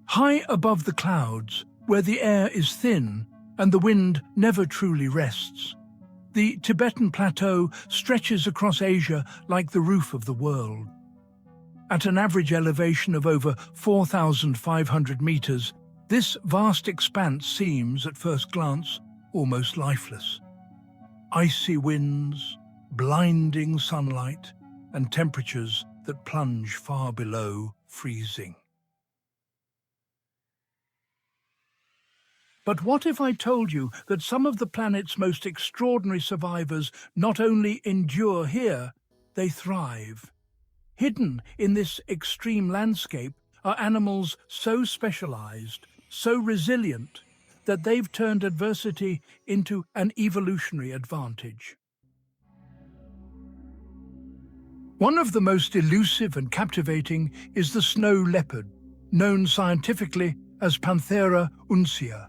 High above the clouds, where the air is thin and the wind never truly rests, the Tibetan Plateau stretches across Asia like the roof of the world. At an average elevation of over 4,500 meters, this vast expanse seems, at first glance, almost lifeless. Icy winds, blinding sunlight, and temperatures that plunge far below freezing. But what if I told you that some of the planet's most extraordinary survivors not only endure here, they thrive? Hidden in this extreme landscape are animals so specialized, so resilient, that they've turned adversity into an evolutionary advantage. One of the most elusive and captivating is the snow leopard, known scientifically as Panthera uncia.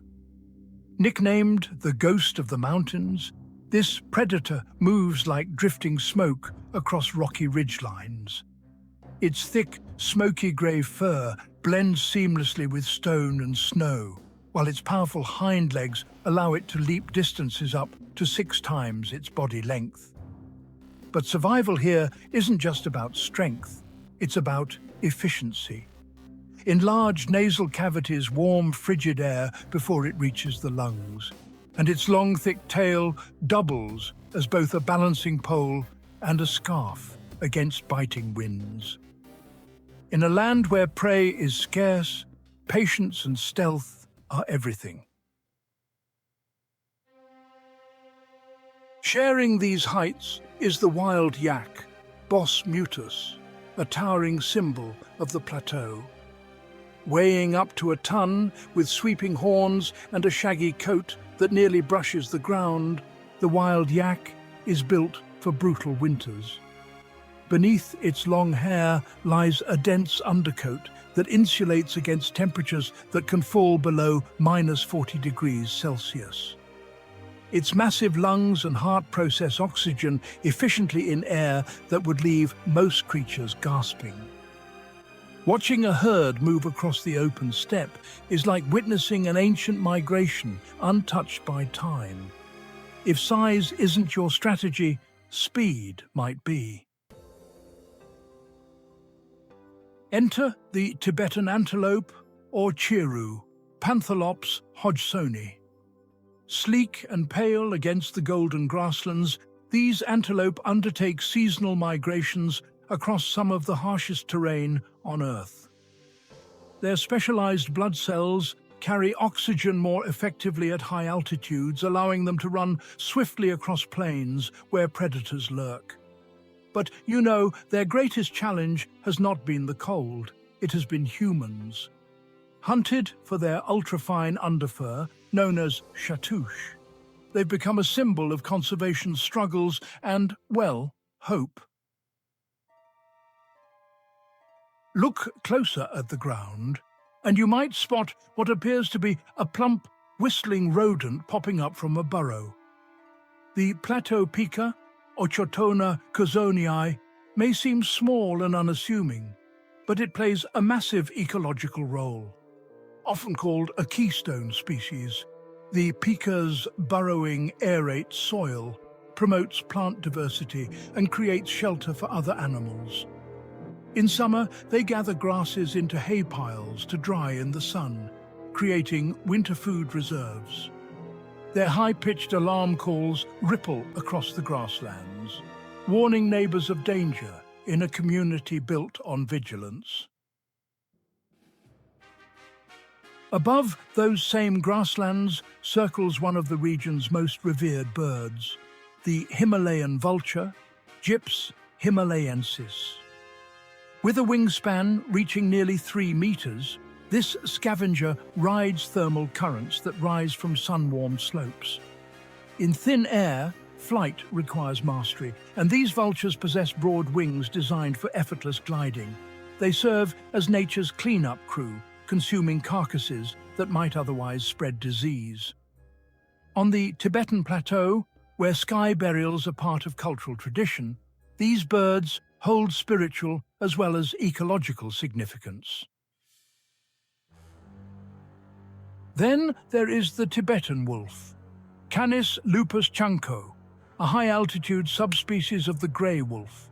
Nicknamed the ghost of the mountains, this predator moves like drifting smoke across rocky ridgelines. Its thick, smoky grey fur blends seamlessly with stone and snow, while its powerful hind legs allow it to leap distances up to 6 times its body length. But survival here isn't just about strength, it's about efficiency. In large nasal cavities warm frigid air before it reaches the lungs, and its long thick tail doubles as both a balancing pole and a scarf against biting winds. In a land where prey is scarce, patience and stealth are everything. Sharing these heights is the wild yak, Bos mutus, a towering symbol of the plateau. Weighing up to a ton, with sweeping horns and a shaggy coat that nearly brushes the ground, the wild yak is built for brutal winters. Beneath its long hair lies a dense undercoat that insulates against temperatures that can fall below -40 degrees Celsius. Its massive lungs and heart process oxygen efficiently in air that would leave most creatures gasping. Watching a herd move across the open steppe is like witnessing an ancient migration untouched by time. If size isn't your strategy, speed might be. Enter the Tibetan antelope, or chiru, Panthelops hodgsoni. Sleek and pale against the golden grasslands, these antelope undertake seasonal migrations across some of the harshest terrain on Earth. Their specialized blood cells carry oxygen more effectively at high altitudes, allowing them to run swiftly across plains where predators lurk. But you know, their greatest challenge has not been the cold, it has been humans. Hunted for their ultrafine underfur, known as shahtoosh, they've become a symbol of conservation struggles and, well, hope. Look closer at the ground, and you might spot what appears to be a plump, whistling rodent popping up from a burrow. The plateau pika, Ochotona curzonii, may seem small and unassuming, but it plays a massive ecological role. Often called a keystone species, the pika's burrowing aerates soil, promotes plant diversity, and creates shelter for other animals. In summer, they gather grasses into hay piles to dry in the sun, creating winter food reserves. Their high-pitched alarm calls ripple across the grasslands, warning neighbors of danger in a community built on vigilance. Above those same grasslands circles one of the region's most revered birds, the Himalayan vulture, Gyps himalayensis. With a wingspan reaching nearly 3 meters, this scavenger rides thermal currents that rise from sun-warmed slopes. In thin air, flight requires mastery, and these vultures possess broad wings designed for effortless gliding. They serve as nature's cleanup crew, consuming carcasses that might otherwise spread disease. On the Tibetan Plateau, where sky burials are part of cultural tradition, these birds hold spiritual as well as ecological significance. Then there is the Tibetan wolf, Canis lupus chanco, a high-altitude subspecies of the grey wolf.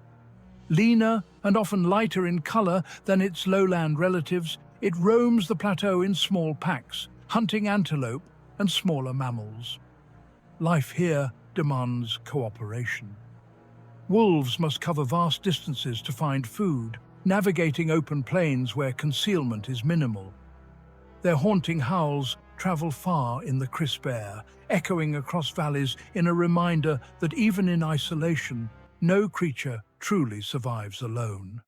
Leaner and often lighter in colour than its lowland relatives, it roams the plateau in small packs, hunting antelope and smaller mammals. Life here demands cooperation. Wolves must cover vast distances to find food, navigating open plains where concealment is minimal. Their haunting howls travel far in the crisp air, echoing across valleys in a reminder that even in isolation, no creature truly survives alone.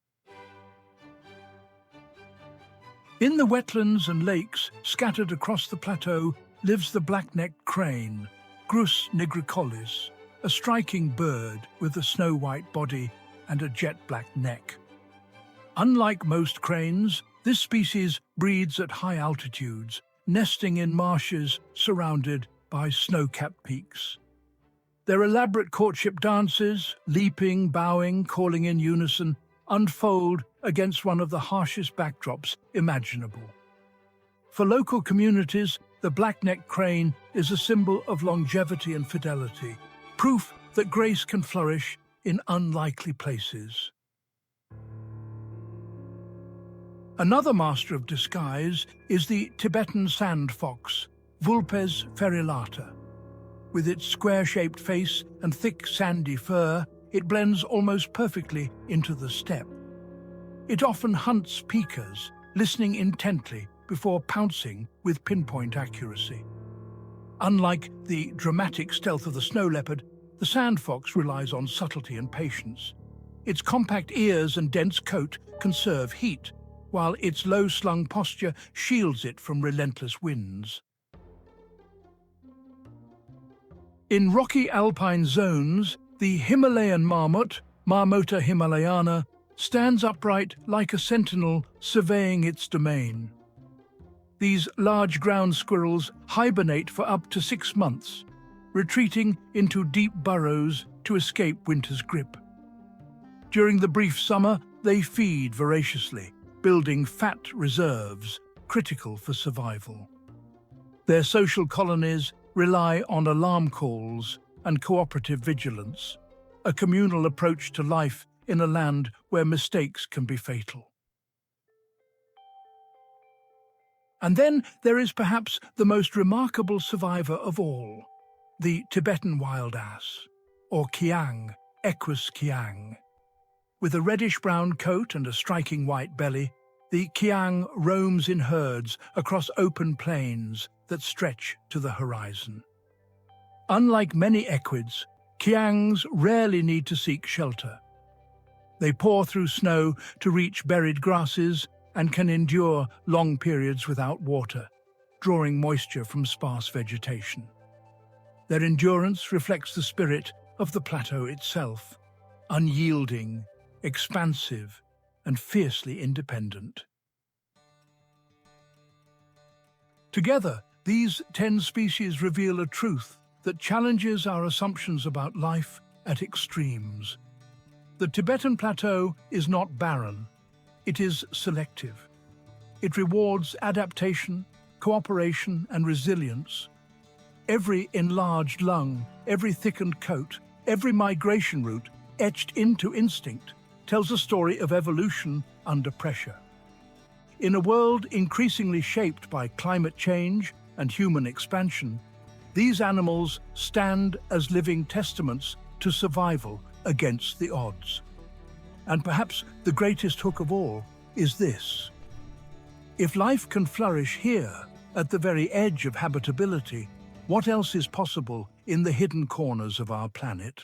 In the wetlands and lakes scattered across the plateau lives the black-necked crane, Grus nigricollis, a striking bird with a snow-white body and a jet-black neck. Unlike most cranes, this species breeds at high altitudes, nesting in marshes surrounded by snow-capped peaks. Their elaborate courtship dances, leaping, bowing, calling in unison, unfold against one of the harshest backdrops imaginable. For local communities, the black-necked crane is a symbol of longevity and fidelity, proof that grace can flourish in unlikely places. Another master of disguise is the Tibetan sand fox, Vulpes ferrilata. With its square-shaped face and thick sandy fur, it blends almost perfectly into the steppe. It often hunts pikas, listening intently before pouncing with pinpoint accuracy. Unlike the dramatic stealth of the snow leopard, the sand fox relies on subtlety and patience. Its compact ears and dense coat conserve heat, while its low-slung posture shields it from relentless winds. In rocky alpine zones, the Himalayan marmot, Marmota himalayana, stands upright like a sentinel surveying its domain. These large ground squirrels hibernate for up to 6 months, retreating into deep burrows to escape winter's grip. During the brief summer, they feed voraciously, building fat reserves critical for survival. Their social colonies rely on alarm calls and cooperative vigilance, a communal approach to life in a land where mistakes can be fatal. And then there is perhaps the most remarkable survivor of all, the Tibetan wild ass, or kiang, Equus kiang. With a reddish-brown coat and a striking white belly, the kiang roams in herds across open plains that stretch to the horizon. Unlike many equids, kiangs rarely need to seek shelter. They pour through snow to reach buried grasses and can endure long periods without water, drawing moisture from sparse vegetation. Their endurance reflects the spirit of the plateau itself, unyielding, expansive, and fiercely independent. Together, these 10 species reveal a truth that challenges our assumptions about life at extremes. The Tibetan Plateau is not barren, it is selective. It rewards adaptation, cooperation, and resilience. Every enlarged lung, every thickened coat, every migration route etched into instinct tells a story of evolution under pressure. In a world increasingly shaped by climate change and human expansion, these animals stand as living testaments to survival against the odds. And perhaps the greatest hook of all is this: if life can flourish here, at the very edge of habitability, what else is possible in the hidden corners of our planet?